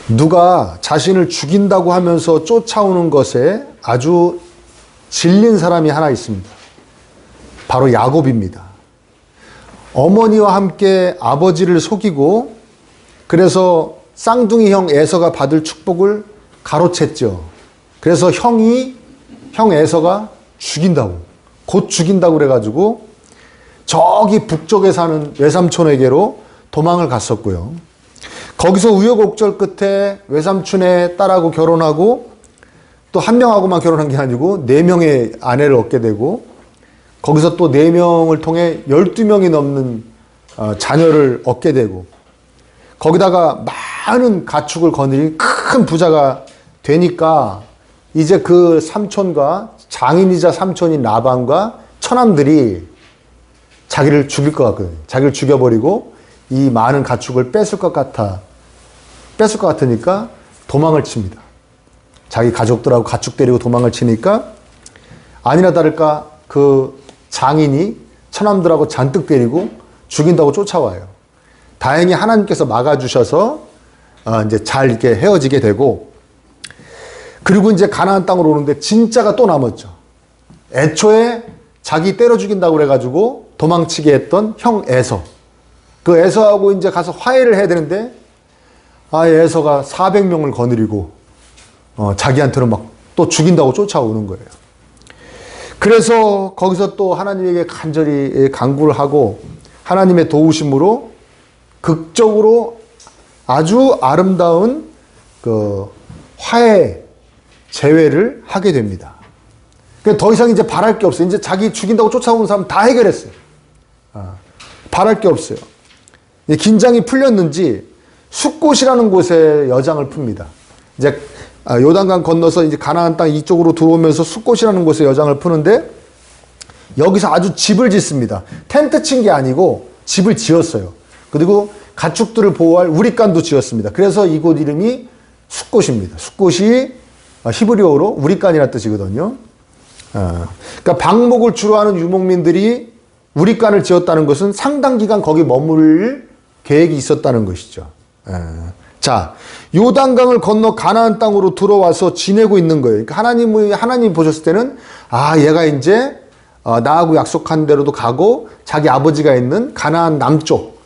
누가 자신을 죽인다고 하면서 쫓아오는 것에 아주 질린 사람이 하나 있습니다. 바로 야곱입니다. 어머니와 함께 아버지를 속이고 그래서 쌍둥이 형 에서가 받을 축복을 가로챘죠. 그래서 형 에서가 죽인다고, 곧 죽인다고 그래가지고 저기 북쪽에 사는 외삼촌에게로 도망을 갔었고요. 거기서 우여곡절 끝에 외삼촌의 딸하고 결혼하고 또 한 명하고만 결혼한 게 아니고 4명의 아내를 얻게 되고 거기서 또 4명을 통해 12명이 넘는 자녀를 얻게 되고 거기다가 많은 가축을 거느린 큰 부자가 되니까 이제 그 삼촌과 장인이자 삼촌인 라반과 처남들이 자기를 죽일 것 같거든요. 자기를 죽여버리고 이 많은 가축을 뺏을 것 같으니까 도망을 칩니다. 자기 가족들하고 가축 데리고 도망을 치니까 아니나 다를까 그 장인이 처남들하고 잔뜩 데리고 죽인다고 쫓아와요. 다행히 하나님께서 막아주셔서 이제 잘 이렇게 헤어지게 되고 그리고 이제 가나안 땅으로 오는데 진짜가 또 남았죠. 애초에 자기 때려 죽인다고 그래가지고 도망치게 했던 형 에서. 그 에서하고 이제 가서 화해를 해야 되는데 에서가 400명을 거느리고 자기한테는 막 또 죽인다고 쫓아오는 거예요. 그래서 거기서 또 하나님에게 간절히 간구를 하고 하나님의 도우심으로 극적으로 아주 아름다운 그 화해 재회를 하게 됩니다. 그러니까 더 이상 이제 바랄 게 없어요. 이제 자기 죽인다고 쫓아오는 사람 다 해결했어요. 바랄 게 없어요. 긴장이 풀렸는지 숫곳이라는 곳에 여장을 풉니다. 이제 요단강 건너서 이제 가나안 땅 이쪽으로 들어오면서 숫곳이라는 곳에 여장을 푸는데 여기서 아주 집을 짓습니다. 텐트 친 게 아니고 집을 지었어요. 그리고 가축들을 보호할 우릿간도 지었습니다. 그래서 이곳 이름이 숫곳입니다. 숫곳이 히브리어로 우릿간이라는 뜻이거든요. 그러니까 방목을 주로 하는 유목민들이 우릿간을 지었다는 것은 상당 기간 거기 머무를 계획이 있었다는 것이죠. 자, 요단강을 건너 가나안 땅으로 들어와서 지내고 있는 거예요. 그러니까 하나님이 보셨을 때는 얘가 이제 나하고 약속한 대로도 가고 자기 아버지가 있는 가나안 남쪽,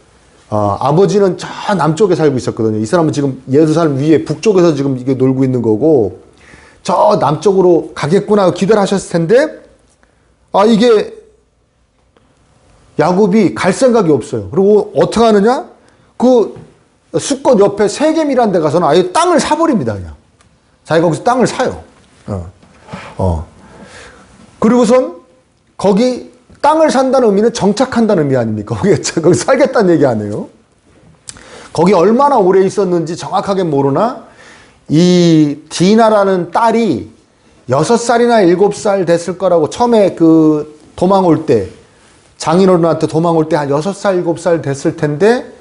아버지는 저 남쪽에 살고 있었거든요. 이 사람은 지금 예루살렘 위에 북쪽에서 지금 이게 놀고 있는 거고 저 남쪽으로 가겠구나 기대를 하셨을 텐데 이게 야곱이 갈 생각이 없어요. 그리고 어떻게 하느냐? 그 숫곳 옆에 세겜이라는 데 가서는 아예 땅을 사버립니다. 그냥 자기가 거기서 땅을 사요. 그리고선 거기 땅을 산다는 의미는 정착한다는 의미 아닙니까? 거기 살겠다는 얘기 아니에요. 거기 얼마나 오래 있었는지 정확하게 모르나 이 디나라는 딸이 6살이나 7살 됐을 거라고 처음에 그 도망 올 때 장인어른한테 도망 올 때 한 6살 7살 됐을 텐데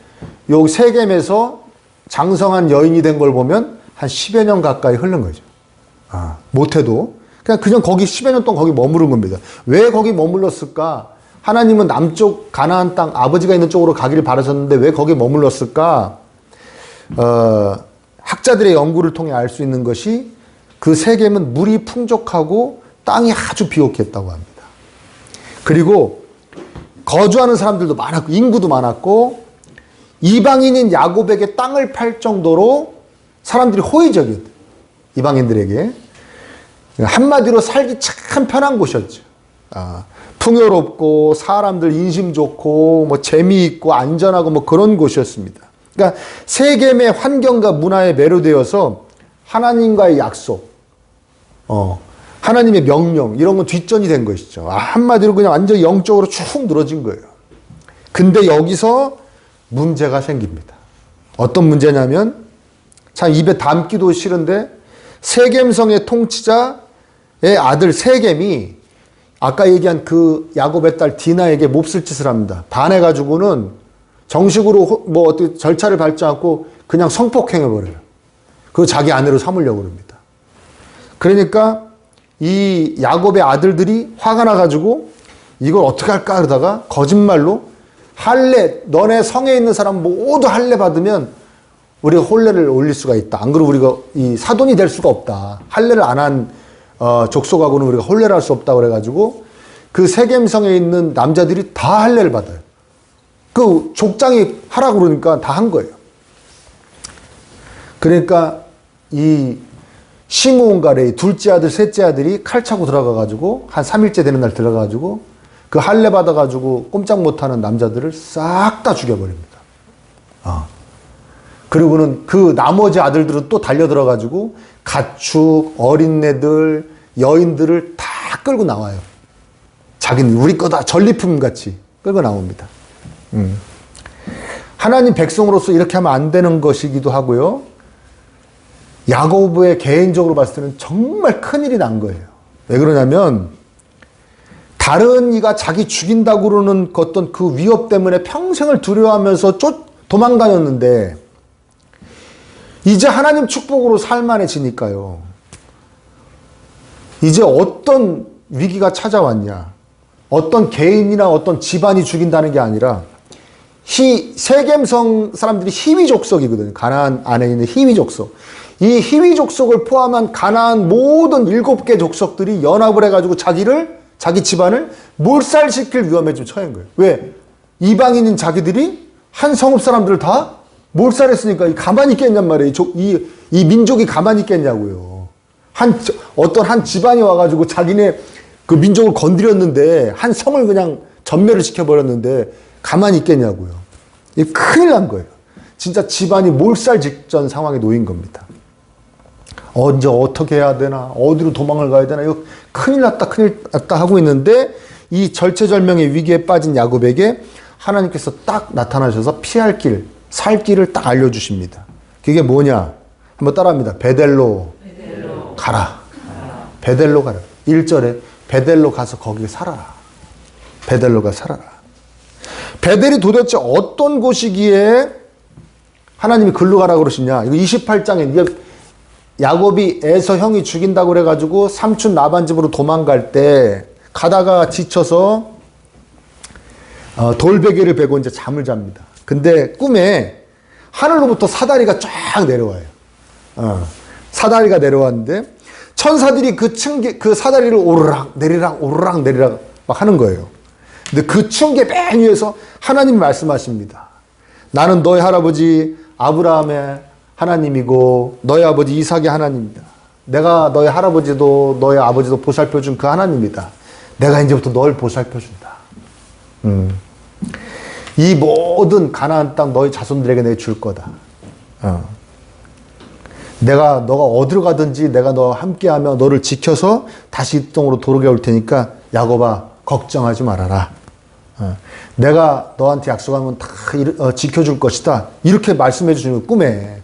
여기 세겜에서 장성한 여인이 된 걸 보면 한 10여 년 가까이 흐른 거죠. 못해도 그냥 거기 10여 년 동안 거기 머무른 겁니다. 왜 거기 머물렀을까? 하나님은 남쪽 가나안 땅 아버지가 있는 쪽으로 가기를 바라셨는데 왜 거기 머물렀을까? 학자들의 연구를 통해 알 수 있는 것이 그 세겜은 물이 풍족하고 땅이 아주 비옥했다고 합니다. 그리고 거주하는 사람들도 많았고 인구도 많았고 이방인인 야곱에게 땅을 팔 정도로 사람들이 호의적이었대요. 이방인들에게. 한마디로 살기 참 편한 곳이었죠. 풍요롭고 사람들 인심 좋고 뭐 재미있고 안전하고 뭐 그런 곳이었습니다. 그러니까 세겜의 환경과 문화에 매료되어서 하나님과의 약속, 하나님의 명령 이런 건 뒷전이 된 것이죠. 한마디로 그냥 완전 영적으로 쭉 늘어진 거예요. 근데 여기서 문제가 생깁니다. 어떤 문제냐면 참 입에 담기도 싫은데 세겜성의 통치자의 아들 세겜이 아까 얘기한 그 야곱의 딸 디나에게 몹쓸 짓을 합니다. 반해가지고는 정식으로 뭐 어떻게 절차를 밟지 않고 그냥 성폭행해버려요. 그거 자기 아내로 삼으려고 합니다. 그러니까 이 야곱의 아들들이 화가 나가지고 이걸 어떻게 할까 그러다가 거짓말로 할례, 너네 성에 있는 사람 모두 할례 받으면 우리가 혼례를 올릴 수가 있다. 안 그러면 우리가 이 사돈이 될 수가 없다. 할례를 안 한 족속하고는 우리가 혼례를 할 수 없다 그래가지고 그 세겜성에 있는 남자들이 다 할례를 받아요. 그 족장이 하라 그러니까 다 한 거예요. 그러니까 이 시므온가레이 둘째 아들, 셋째 아들이 칼 차고 들어가가지고 한 3일째 되는 날 들어가가지고 그 할례 받아가지고 꼼짝 못하는 남자들을 싹 다 죽여버립니다. 그리고는 그 나머지 아들들은 또 달려들어가지고 가축, 어린애들, 여인들을 다 끌고 나와요. 자기는 우리 거다 전리품 같이 끌고 나옵니다. 하나님 백성으로서 이렇게 하면 안 되는 것이기도 하고요. 야고보의 개인적으로 봤을 때는 정말 큰일이 난 거예요. 왜 그러냐면 다른 이가 자기 죽인다고 그러는 어떤 그 위협 때문에 평생을 두려워하면서 도망다녔는데 이제 하나님 축복으로 살만해지니까요. 이제 어떤 위기가 찾아왔냐. 어떤 개인이나 어떤 집안이 죽인다는 게 아니라 세겜성 사람들이 히위 족속이거든요. 가나안 안에 있는 히위 족속. 이 히위 족속을 포함한 가나안 모든 7개 족속들이 연합을 해가지고 자기 집안을 몰살시킬 위험에 좀 처한 거예요. 왜? 이방인인 자기들이 한 성읍 사람들을 다 몰살했으니까 가만히 있겠냔 말이에요. 이 민족이 가만히 있겠냐고요. 어떤 한 집안이 와가지고 자기네 그 민족을 건드렸는데 한 성을 그냥 전멸을 시켜버렸는데 가만히 있겠냐고요. 이게 큰일 난 거예요. 진짜 집안이 몰살 직전 상황에 놓인 겁니다. 언제 어떻게 해야 되나, 어디로 도망을 가야 되나, 이거 큰일 났다 하고 있는데 이 절체절명의 위기에 빠진 야곱에게 하나님께서 딱 나타나셔서 피할 길, 살 길을 딱 알려주십니다. 그게 뭐냐? 한번 따라합니다. 베델로 가라. 베델로 가라. 1절에 베델로 가서 거기에 살아라. 베델로가 살아라. 베델이 도대체 어떤 곳이기에 하나님이 글로 가라 그러시냐? 이거 28장에 야곱이 에서 형이 죽인다고 그래가지고 삼촌 라반 집으로 도망갈 때 가다가 지쳐서 돌베개를 베고 이제 잠을 잡니다. 근데 꿈에 하늘로부터 사다리가 쫙 내려와요. 사다리가 내려왔는데 천사들이 그 사다리를 오르락 내리락 오르락 내리락 막 하는 거예요. 근데 그 층계 맨 위에서 하나님이 말씀하십니다. 나는 너의 할아버지 아브라함의 하나님이고 너의 아버지 이삭의 하나님이다. 내가 너의 할아버지도 너의 아버지도 보살펴준 그 하나님이다. 내가 이제부터 널 보살펴준다. 이 모든 가나안 땅 너희 자손들에게 내가 줄 거다. 너가 어디로 가든지 내가 너와 함께하며 너를 지켜서 다시 이 땅으로 돌아올 테니까 야곱아 걱정하지 말아라. 내가 너한테 약속하면 다 지켜줄 것이다. 이렇게 말씀해 주시는 거예요, 꿈에.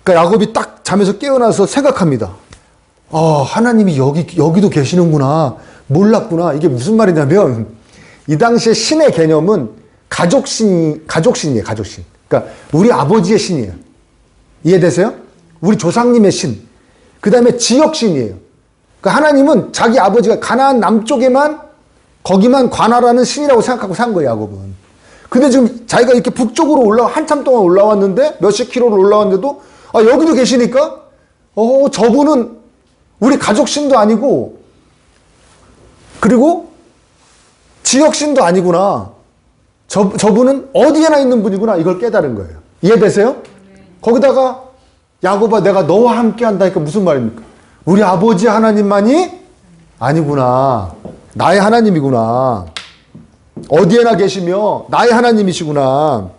그러니까 야곱이 딱 잠에서 깨어나서 생각합니다. 하나님이 여기도 계시는구나. 몰랐구나. 이게 무슨 말이냐면 이 당시에 신의 개념은 가족신이에요. 가족신. 그러니까 우리 아버지의 신이에요. 이해되세요? 우리 조상님의 신. 그 다음에 지역신이에요. 그러니까 하나님은 자기 아버지가 가나안 남쪽에만 거기만 관할하는 신이라고 생각하고 산 거예요, 야곱은. 근데 지금 자기가 이렇게 북쪽으로 한참 동안 올라왔는데 몇십 킬로를 올라왔는데도 여기도 계시니까 저분은 우리 가족신도 아니고 그리고 지역신도 아니구나. 저분은 어디에나 있는 분이구나. 이걸 깨달은 거예요. 이해되세요? 거기다가 야곱아 내가 너와 함께 한다니까 무슨 말입니까? 우리 아버지 하나님만이 아니구나. 나의 하나님이구나. 어디에나 계시며 나의 하나님이시구나.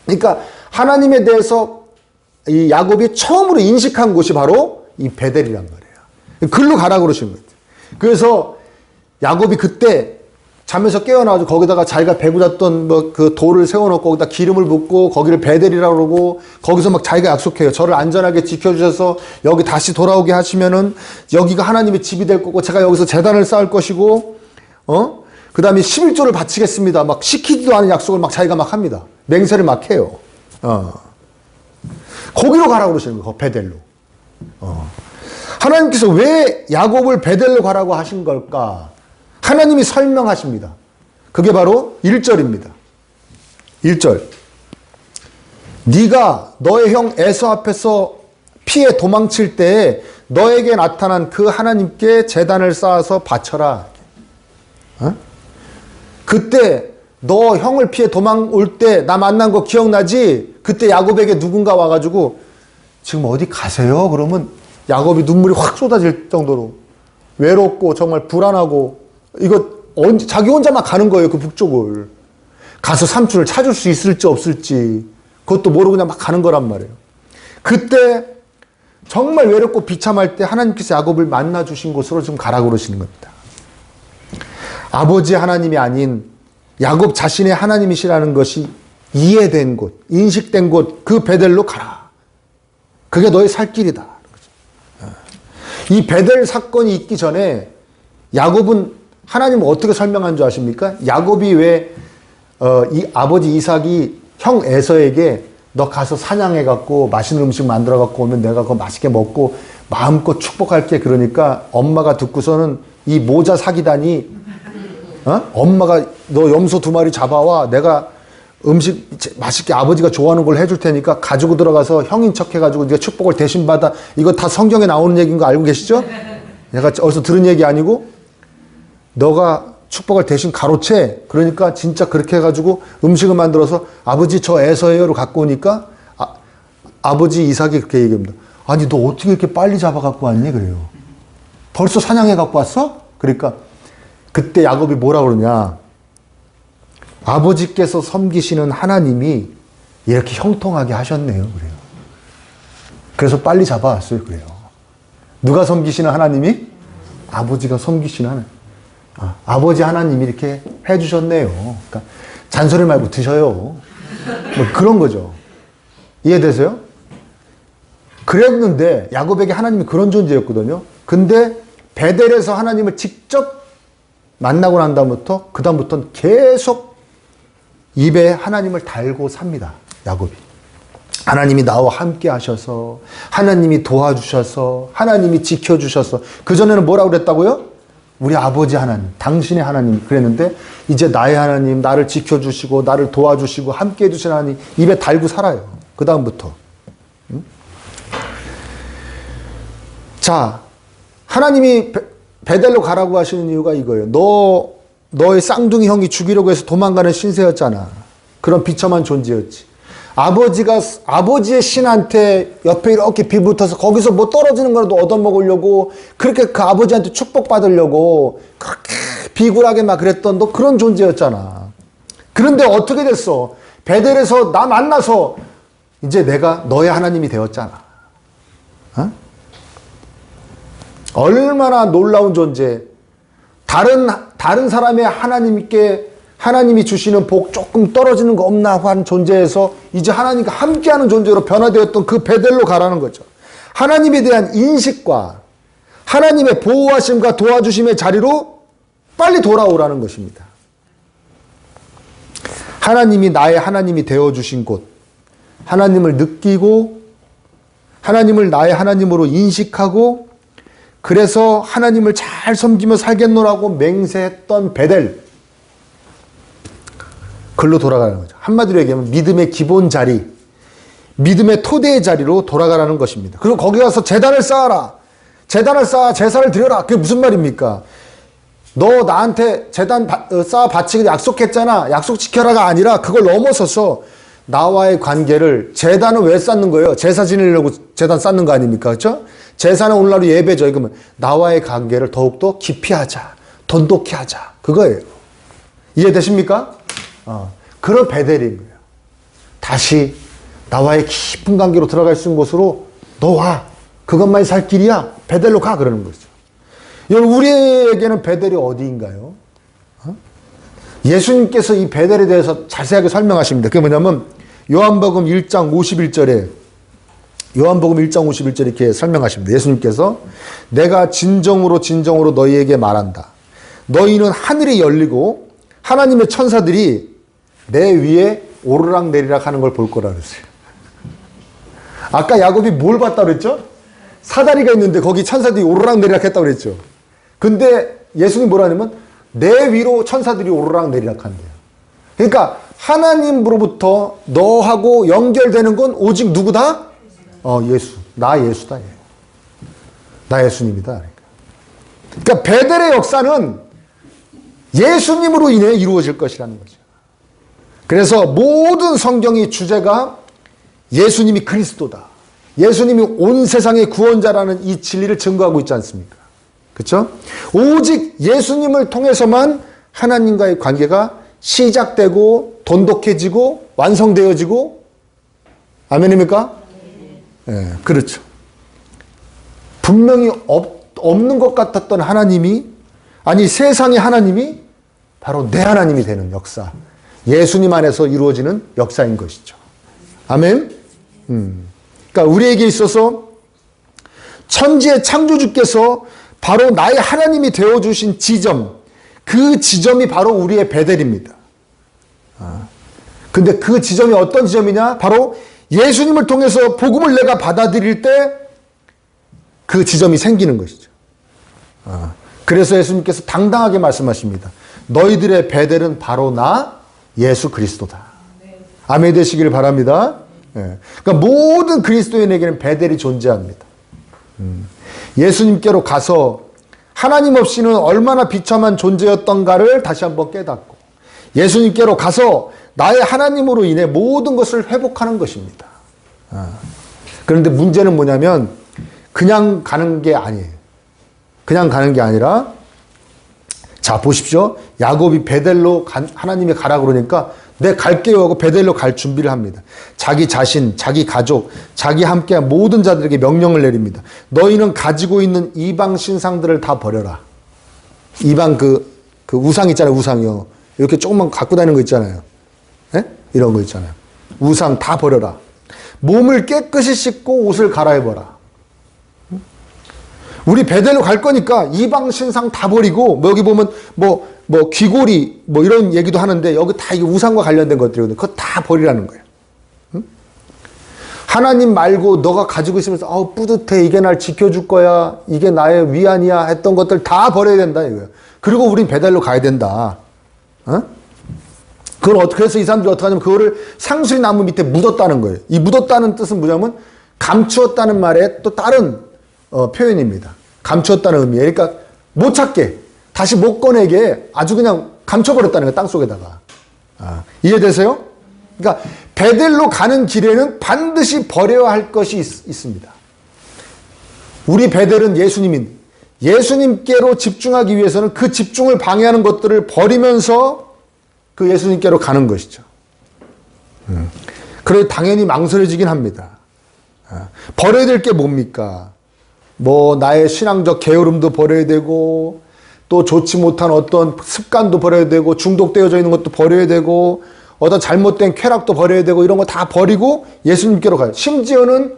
그러니까 하나님에 대해서 이 야곱이 처음으로 인식한 곳이 바로 이 베델이란 말이에요. 글로 가라 그러신 거예요. 그래서 야곱이 그때 잠에서 깨어나가지고 거기다가 자기가 베고 잤던 그 돌을 세워놓고 거기다 기름을 붓고 거기를 베델이라고 그러고 거기서 막 자기가 약속해요. 저를 안전하게 지켜주셔서 여기 다시 돌아오게 하시면은 여기가 하나님의 집이 될 거고 제가 여기서 제단을 쌓을 것이고 그 다음에 11조를 바치겠습니다. 막 시키지도 않은 약속을 막 자기가 막 합니다. 맹세를 막 해요. 거기로 가라고 그러시는 거예요. 베델로. 하나님께서 왜 야곱을 베델로 가라고 하신 걸까? 하나님이 설명하십니다. 그게 바로 1절입니다. 1절. 네가 너의 형 에서 앞에서 피해 도망칠 때에 너에게 나타난 그 하나님께 제단을 쌓아서 바쳐라. 어? 그때 너 형을 피해 도망올 때 나 만난 거 기억나지? 그때 야곱에게 누군가 와가지고 지금 어디 가세요? 그러면 야곱이 눈물이 확 쏟아질 정도로 외롭고 정말 불안하고 이거 자기 혼자만 가는 거예요. 그 북쪽을. 가서 삼촌을 찾을 수 있을지 없을지 그것도 모르고 그냥 막 가는 거란 말이에요. 그때 정말 외롭고 비참할 때 하나님께서 야곱을 만나 주신 곳으로 좀 가라고 그러시는 겁니다. 아버지 하나님이 아닌 야곱 자신의 하나님이시라는 것이 이해된 곳, 인식된 곳, 그 베델로 가라. 그게 너의 살 길이다. 이 베델 사건이 있기 전에 야곱은 하나님을 어떻게 설명한 줄 아십니까? 야곱이 왜 이 아버지 이삭이 형 에서에게 너 가서 사냥해갖고 맛있는 음식 만들어갖고 오면 내가 그거 맛있게 먹고 마음껏 축복할게. 그러니까 엄마가 듣고서는 이 모자 사기다니 엄마가 너 염소 2마리 잡아와. 내가 음식 맛있게 아버지가 좋아하는 걸 해줄 테니까 가지고 들어가서 형인 척 해가지고 네가 축복을 대신 받아. 이거 다 성경에 나오는 얘기인 거 알고 계시죠? 내가 어디서 들은 얘기 아니고 너가 축복을 대신 가로채. 그러니까 진짜 그렇게 해가지고 음식을 만들어서 아버지 저 에서예요로 갖고 오니까 아버지 이삭이 그렇게 얘기합니다. 아니 너 어떻게 이렇게 빨리 잡아갖고 왔니? 그래요. 벌써 사냥해 갖고 왔어? 그러니까 그때 야곱이 뭐라 그러냐. 아버지께서 섬기시는 하나님이 이렇게 형통하게 하셨네요. 그래요. 그래서 빨리 잡아왔어요. 그래요. 누가 섬기시는 하나님이? 아버지가 섬기시는 하나님. 아버지 하나님이 이렇게 해주셨네요. 그러니까 잔소리 말고 드셔요. 뭐 그런 거죠. 이해되세요? 그랬는데 야곱에게 하나님이 그런 존재였거든요. 근데 베델에서 하나님을 직접 만나고 난 다음부터 그 다음부터는 계속 입에 하나님을 달고 삽니다. 야곱이. 하나님이 나와 함께 하셔서 하나님이 도와주셔서 하나님이 지켜주셔서 그전에는 뭐라고 그랬다고요? 우리 아버지 하나님, 당신의 하나님 그랬는데 이제 나의 하나님, 나를 지켜주시고 나를 도와주시고 함께 해주신 하나님 입에 달고 살아요. 그 다음부터. 자, 하나님이 베델로 가라고 하시는 이유가 이거예요. 너의 쌍둥이 형이 죽이려고 해서 도망가는 신세였잖아. 그런 비참한 존재였지. 아버지의 신한테 옆에 이렇게 빌붙어서 거기서 뭐 떨어지는 거라도 얻어먹으려고 그렇게 그 아버지한테 축복받으려고 그렇게 비굴하게 막 그랬던 너 그런 존재였잖아. 그런데 어떻게 됐어? 베델에서 나 만나서 이제 내가 너의 하나님이 되었잖아. 어? 얼마나 놀라운 존재. 다른 사람의 하나님이 주시는 복 조금 떨어지는 거 없나 하는 존재에서 이제 하나님과 함께하는 존재로 변화되었던 그 베델로 가라는 거죠. 하나님에 대한 인식과 하나님의 보호하심과 도와주심의 자리로 빨리 돌아오라는 것입니다. 하나님이 나의 하나님이 되어주신 곳, 하나님을 느끼고 하나님을 나의 하나님으로 인식하고 그래서 하나님을 잘 섬기며 살겠노라고 맹세했던 베델, 글로 돌아가는 거죠. 한마디로 얘기하면 믿음의 기본 자리, 믿음의 토대의 자리로 돌아가라는 것입니다. 그리고 거기 가서 제단을 쌓아라. 제단을 쌓아 제사를 드려라. 그게 무슨 말입니까? 너 나한테 제단 쌓아 바치기로 약속했잖아. 약속 지켜라가 아니라 그걸 넘어서서 나와의 관계를, 제단은 왜 쌓는 거예요? 제사 지내려고 제단 쌓는 거 아닙니까? 그렇죠? 제사는 오늘날로 예배죠. 그러면 나와의 관계를 더욱더 깊이 하자. 돈독히 하자. 그거예요. 이해되십니까? 그런 베델인 거예요. 다시 나와의 깊은 관계로 들어갈 수 있는 곳으로 너 와. 그것만이 살 길이야. 베델로 가. 그러는 거죠. 여러분, 우리에게는 베델이 어디인가요? 예수님께서 이 베델에 대해서 자세하게 설명하십니다. 그게 뭐냐면 요한복음 1장 51절에 이렇게 설명하십니다. 예수님께서 내가 진정으로 너희에게 말한다. 너희는 하늘이 열리고 하나님의 천사들이 내 위에 오르락내리락 하는 걸 볼 거라 그랬어요. 아까 야곱이 뭘 봤다고 그랬죠? 사다리가 있는데 거기 천사들이 오르락내리락 했다고 그랬죠. 근데 예수님이 뭐라 하냐면 내 위로 천사들이 오르락내리락 한대요. 그러니까 하나님으로부터 너하고 연결되는 건 오직 누구다? 예수. 나 예수다. 나 예수님이다. 그러니까 베델의 역사는 예수님으로 인해 이루어질 것이라는 거죠. 그래서 모든 성경의 주제가 예수님이 그리스도다. 예수님이 온 세상의 구원자라는 이 진리를 증거하고 있지 않습니까? 그렇죠? 오직 예수님을 통해서만 하나님과의 관계가 시작되고 돈독해지고 완성되어지고, 아멘입니까? 네, 그렇죠. 분명히 없는 것 같았던 하나님이, 아니 세상의 하나님이 바로 내 하나님이 되는 역사, 예수님 안에서 이루어지는 역사인 것이죠. 아멘. 그러니까 우리에게 있어서 천지의 창조주께서 바로 나의 하나님이 되어주신 지점, 그 지점이 바로 우리의 베델입니다. 근데 그 지점이 어떤 지점이냐? 바로 예수님을 통해서 복음을 내가 받아들일 때 그 지점이 생기는 것이죠. 그래서 예수님께서 당당하게 말씀하십니다. 너희들의 베델은 바로 나 예수 그리스도다. 아멘 되시기를 바랍니다. 그러니까 모든 그리스도인에게는 베델이 존재합니다. 예수님께로 가서 하나님 없이는 얼마나 비참한 존재였던가를 다시 한번 깨닫고, 예수님께로 가서 나의 하나님으로 인해 모든 것을 회복하는 것입니다. 그런데 문제는 뭐냐면 그냥 가는 게 아니에요. 그냥 가는 게 아니라, 자 보십시오. 야곱이 베델로 하나님이 가라 그러니까 내 갈게요 하고 베델로 갈 준비를 합니다. 자기 자신, 자기 가족, 자기 함께한 모든 자들에게 명령을 내립니다. 너희는 가지고 있는 이방 신상들을 다 버려라. 이방 그 우상 있잖아요. 우상이요. 이렇게 조금만 갖고 다니는 거 있잖아요. 네? 이런 거 있잖아요. 우상 다 버려라. 몸을 깨끗이 씻고 옷을 갈아입어라. 우리 베델로 갈 거니까 이방 신상 다 버리고, 여기 보면 귀고리 이런 얘기도 하는데 여기 다 우상과 관련된 것들이거든요. 그거 다 버리라는 거예요. 응? 하나님 말고 너가 가지고 있으면서 뿌듯해, 이게 날 지켜줄 거야, 이게 나의 위안이야 했던 것들 다 버려야 된다 이거예요. 그리고 우린 베델로 가야 된다. 그래서 이 사람들이 어떻게 하냐면 그거를 상수리 나무 밑에 묻었다는 거예요. 이 묻었다는 뜻은 뭐냐면 감추었다는 말에 또 다른 표현입니다. 감추었다는 의미예요. 그러니까 못 찾게, 다시 못 꺼내게 아주 그냥 감춰버렸다는 거예요. 땅속에다가. 이해되세요? 그러니까 베델로 가는 길에는 반드시 버려야 할 것이 있습니다. 우리 베델은 예수님께로 집중하기 위해서는 그 집중을 방해하는 것들을 버리면서 그 예수님께로 가는 것이죠. 그래서 당연히 망설여지긴 합니다. 버려야 될 게 뭡니까? 나의 신앙적 게으름도 버려야 되고, 또 좋지 못한 어떤 습관도 버려야 되고, 중독되어져 있는 것도 버려야 되고, 어떤 잘못된 쾌락도 버려야 되고, 이런 거 다 버리고 예수님께로 가요. 심지어는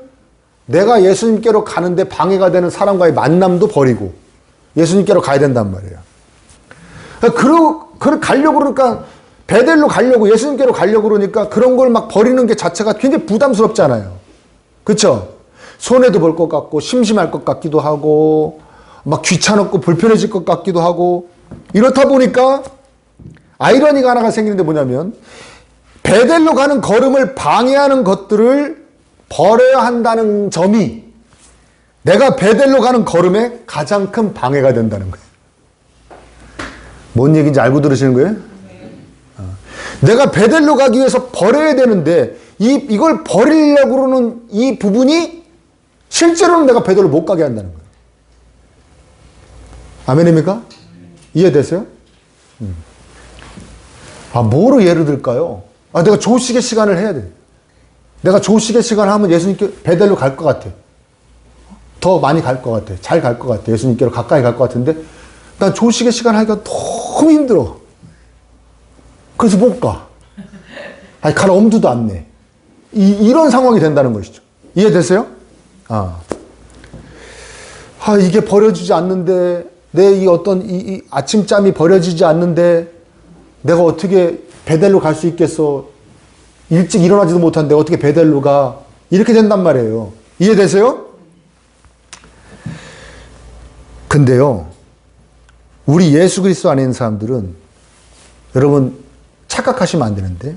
내가 예수님께로 가는데 방해가 되는 사람과의 만남도 버리고 예수님께로 가야 된단 말이에요. 가려고 그러니까, 베델로 가려고, 예수님께로 가려고 그러니까 그런 걸 막 버리는 게 자체가 굉장히 부담스럽잖아요. 그렇죠? 손해도 볼 것 같고 심심할 것 같기도 하고 막 귀찮았고 불편해질 것 같기도 하고, 이렇다 보니까 아이러니가 하나가 생기는데 뭐냐면 베델로 가는 걸음을 방해하는 것들을 버려야 한다는 점이 내가 베델로 가는 걸음에 가장 큰 방해가 된다는 거예요. 뭔 얘기인지 알고 들으시는 거예요? 내가 베델로 가기 위해서 버려야 되는데 이걸 버리려고 그러는 이 부분이 실제로는 내가 베델로 못 가게 한다는 거예요. 아멘입니까? 이해되세요? 뭐로 예를 들까요? 내가 조식의 시간을 해야 돼. 내가 조식의 시간을 하면 예수님께 베델로 갈 것 같아. 더 많이 갈 것 같아. 잘 갈 것 같아. 예수님께로 가까이 갈 것 같은데 난 조식의 시간 하기가 너무 힘들어. 그래서 못 가. 갈 엄두도 안 내. 이런 상황이 된다는 것이죠. 이해되세요? 이게 버려지지 않는데, 내 이 아침잠이 버려지지 않는데 내가 어떻게 베델로 갈 수 있겠어? 일찍 일어나지도 못한데 어떻게 베델로 가? 이렇게 된단 말이에요. 이해되세요? 근데요, 우리 예수 그리스도 안에 있는 사람들은, 여러분 착각하시면 안 되는데,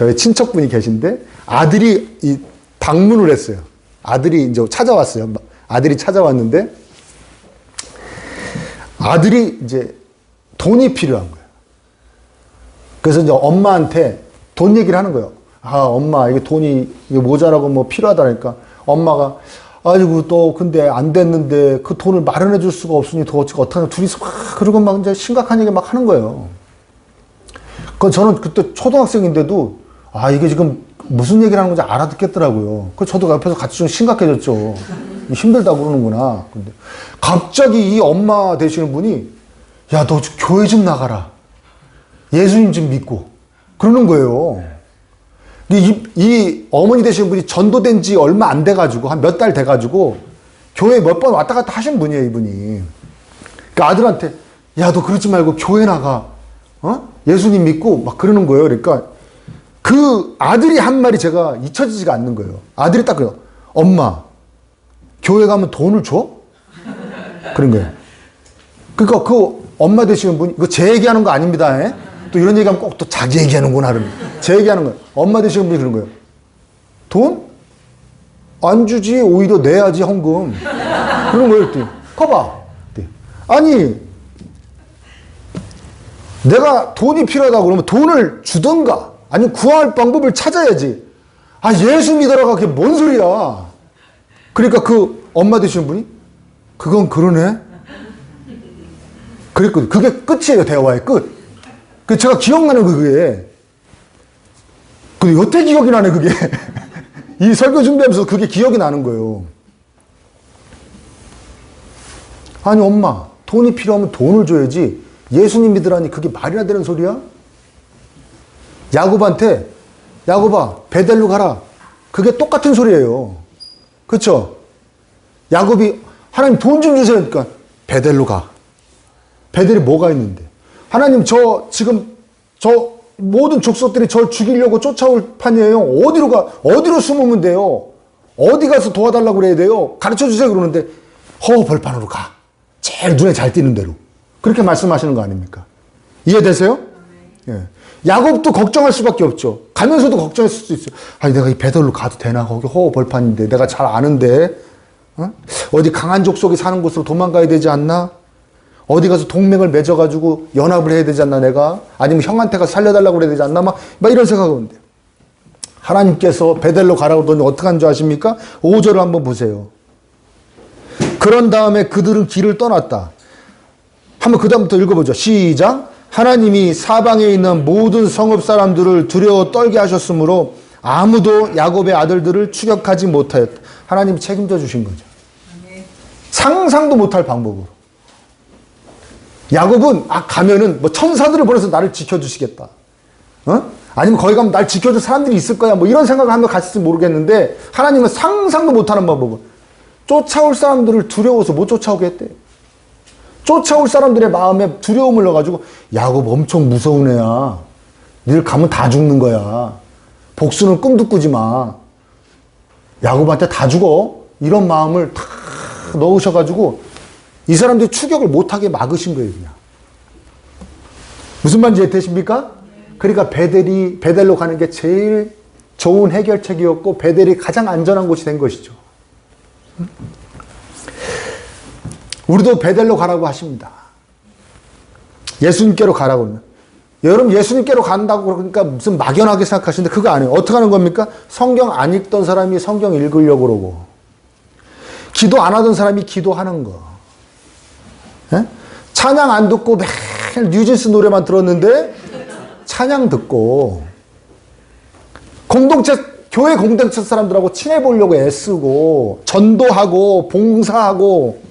저희 친척분이 계신데 아들이 방문을 했어요. 아들이 이제 찾아왔어요. 아들이 찾아왔는데 아들이 이제 돈이 필요한 거예요. 그래서 이제 엄마한테 돈 얘기를 하는 거예요. 아, 엄마, 이게 돈이 모자라고 뭐 필요하다니까. 엄마가, 아이고, 또, 근데 안 됐는데 그 돈을 마련해 줄 수가 없으니 더 어떡하냐. 둘이서 막, 그러고 막 이제 심각한 얘기 막 하는 거예요. 저는 그때 초등학생인데도, 아, 이게 지금 무슨 얘기를 하는 건지 알아듣겠더라고요. 저도 옆에서 같이 좀 심각해졌죠. 힘들다고 그러는구나. 근데 갑자기 이 엄마 되시는 분이, 야, 너 교회 좀 나가라. 예수님 좀 믿고. 그러는 거예요. 이 어머니 되시는 분이 전도된 지 얼마 안 돼가지고, 한 몇 달 돼가지고, 교회 몇 번 왔다 갔다 하신 분이에요, 이분이. 그러니까 아들한테, 야, 너 그러지 말고 교회 나가. 예수님 믿고, 막 그러는 거예요. 그러니까, 그 아들이 한 말이 제가 잊혀지지가 않는 거예요. 아들이 딱 그래요. 엄마, 교회 가면 돈을 줘? 그런 거예요. 그러니까 그 엄마 되시는 분이, 이거 제 얘기하는 거 아닙니다. 에? 또 이런 얘기하면 꼭 또 자기 얘기하는구나. 제 얘기하는 거예요. 엄마 되시는 분이 그런 거예요. 돈? 안 주지. 오히려 내야지, 헌금. 그런 거예요. 그랬더니, 커봐. 아니, 내가 돈이 필요하다고 그러면 돈을 주던가, 아니면 구할 방법을 찾아야지. 아, 예수 믿어라가 그게 뭔 소리야. 그러니까 그 엄마 되시는 분이, 그건 그러네. 그랬거든요. 그게 끝이에요, 대화의 끝. 그 제가 기억나는 그게. 근데 여태 기억이 나네, 그게. 이 설교 준비하면서 그게 기억이 나는 거예요. 아니, 엄마, 돈이 필요하면 돈을 줘야지. 예수님 믿으라니 그게 말이나 되는 소리야? 야곱한테, 야곱아, 베델로 가라. 그게 똑같은 소리예요. 그렇죠? 야곱이, 하나님 돈 좀 주세요. 그러니까, 베델로 가. 베델이 뭐가 있는데? 하나님, 지금 모든 족속들이 저 죽이려고 쫓아올 판이에요. 어디로 숨으면 돼요? 어디 가서 도와달라고 그래야 돼요? 가르쳐 주세요. 그러는데, 벌판으로 가. 제일 눈에 잘 띄는 대로. 그렇게 말씀하시는 거 아닙니까? 이해되세요? 예. 야곱도 걱정할 수밖에 없죠. 가면서도 걱정했을 수 있어요. 아니, 내가 이 베델로 가도 되나? 거기 벌판인데. 내가 잘 아는데. 어디 강한 족속이 사는 곳으로 도망가야 되지 않나? 어디 가서 동맹을 맺어가지고 연합을 해야 되지 않나, 내가? 아니면 형한테 가서 살려달라고 그래야 되지 않나? 막 이런 생각이 오는데. 하나님께서 베델로 가라고 그러더니 어떻게 한 줄 아십니까? 5절을 한번 보세요. 그런 다음에 그들은 길을 떠났다. 한번 그 다음부터 읽어보죠. 시작. 하나님이 사방에 있는 모든 성읍 사람들을 두려워 떨게 하셨으므로 아무도 야곱의 아들들을 추격하지 못하였다. 하나님이 책임져 주신 거죠. 상상도 못할 방법으로. 야곱은 가면은 뭐 천사들을 보내서 나를 지켜주시겠다. 아니면 거기 가면 날 지켜줄 사람들이 있을 거야. 뭐 이런 생각을 하면 갔을지 모르겠는데 하나님은 상상도 못하는 방법을. 쫓아올 사람들을 두려워서 못 쫓아오게 했대요. 쫓아올 사람들의 마음에 두려움을 넣어가지고 야곱 엄청 무서운 애야. 니들 가면 다 죽는 거야. 복수는 꿈도 꾸지 마. 야곱한테 다 죽어. 이런 마음을 다 넣으셔가지고 이 사람들이 추격을 못하게 막으신 거예요, 그냥. 무슨 말인지 이해되십니까? 그러니까 베델로 가는 게 제일 좋은 해결책이었고 베델이 가장 안전한 곳이 된 것이죠. 우리도 베델로 가라고 하십니다. 예수님께로 가라고 하면. 여러분 예수님께로 간다고 그러니까 무슨 막연하게 생각하시는데 그거 아니에요. 어떻게 하는 겁니까? 성경 안 읽던 사람이 성경 읽으려고 그러고 기도 안 하던 사람이 기도하는 거. 예? 찬양 안 듣고 매일 뉴진스 노래만 들었는데 찬양 듣고 교회 공동체 사람들하고 친해보려고 애쓰고 전도하고 봉사하고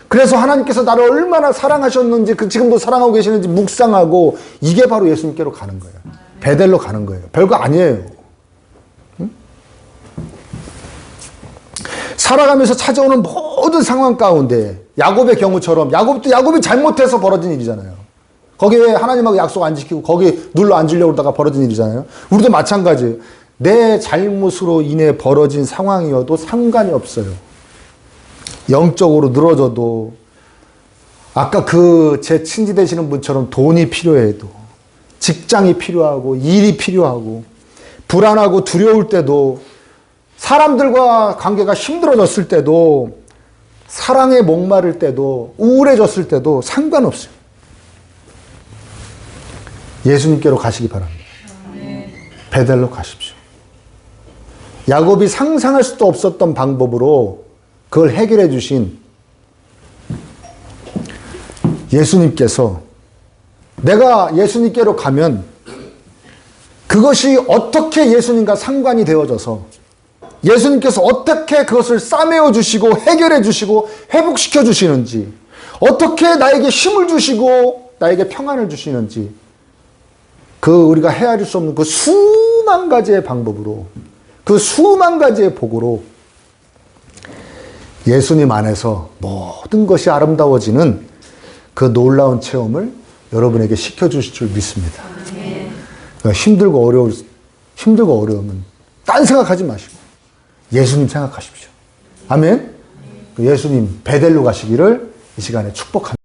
그래서 하나님께서 나를 얼마나 사랑하셨는지 지금도 사랑하고 계시는지 묵상하고 이게 바로 예수님께로 가는 거예요. 베델로 가는 거예요. 별거 아니에요. 응? 살아가면서 찾아오는 모든 상황 가운데 야곱의 경우처럼 야곱이 잘못해서 벌어진 일이잖아요. 거기에 하나님하고 약속 안 지키고 거기 눌러 앉으려고 그러다가 벌어진 일이잖아요. 우리도 마찬가지예요. 내 잘못으로 인해 벌어진 상황이어도 상관이 없어요. 영적으로 늘어져도 아까 제 친지 되시는 분처럼 돈이 필요해도 직장이 필요하고 일이 필요하고 불안하고 두려울 때도 사람들과 관계가 힘들어졌을 때도 사랑에 목마를 때도 우울해졌을 때도 상관없어요. 예수님께로 가시기 바랍니다. 베델로 가십시오. 야곱이 상상할 수도 없었던 방법으로 그걸 해결해 주신 예수님께서 내가 예수님께로 가면 그것이 어떻게 예수님과 상관이 되어져서 예수님께서 어떻게 그것을 싸매어 주시고 해결해 주시고 회복시켜 주시는지 어떻게 나에게 힘을 주시고 나에게 평안을 주시는지 그 우리가 헤아릴 수 없는 그 수만 가지의 방법으로 그 수만 가지의 복으로 예수님 안에서 모든 것이 아름다워지는 그 놀라운 체험을 여러분에게 시켜주실 줄 믿습니다. 그러니까 힘들고 어려우면 딴 생각하지 마시고 예수님 생각하십시오. 아멘. 예수님 베델로 가시기를 이 시간에 축복합니다.